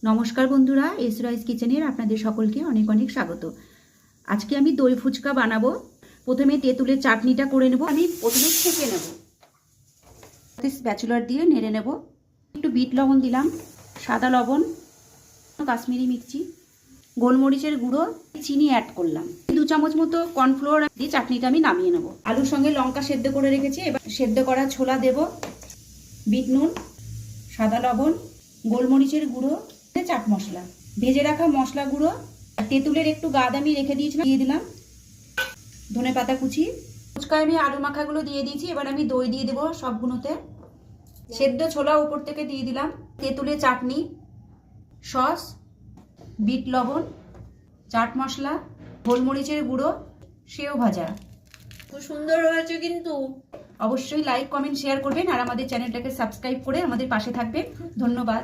নমস্কার বন্ধুরা, এসরাইস কিচেনের আপনাদের সকলকে অনেক অনেক স্বাগত। আজকে আমি দই ফুচকা বানাবো। প্রথমে তেঁতুলের চাটনিটা করে নেব। আমি প্রথমে ছেঁকে নেব, স্প্যাচুলার দিয়ে নেড়ে নেব। একটু বিট লবণ দিলাম, সাদা লবণ, কাশ্মীরি মির্চি, গোলমরিচের গুঁড়ো, চিনি অ্যাড করলাম। 2 চামচ মতো কর্নফ্লোর দিয়ে চাটনিটা আমি নামিয়ে নেব। আলুর সঙ্গে লঙ্কা সেদ্ধ করে রেখেছি, এবার সেদ্ধ করা ছোলা দেব, বিট নুন, সাদা লবণ, গোলমরিচের গুঁড়ো, চাট মশলা, ভেজে রাখা মশলা গুঁড়ো, তেঁতুলের একটু গাদ আমি রেখে দিয়েছিলাম দিয়ে দিলাম, ধনে পাতা কুচি। ফুচকায় আমি আলু মাখাগুলো দিয়ে দিয়েছি। এবার আমি দই দিয়ে দেবো সবগুলোতে। সেদ্ধ ছোলা উপর থেকে দিয়ে দিলাম, তেঁতুলের চাটনি, সস, বিট লবণ, চাট মশলা, গোলমরিচের গুঁড়ো, সেও ভাজা। খুব সুন্দর হয়েছে কিন্তু। অবশ্যই লাইক, কমেন্ট, শেয়ার করবেন আর আমাদের চ্যানেলটাকে সাবস্ক্রাইব করে আমাদের পাশে থাকবেন। ধন্যবাদ।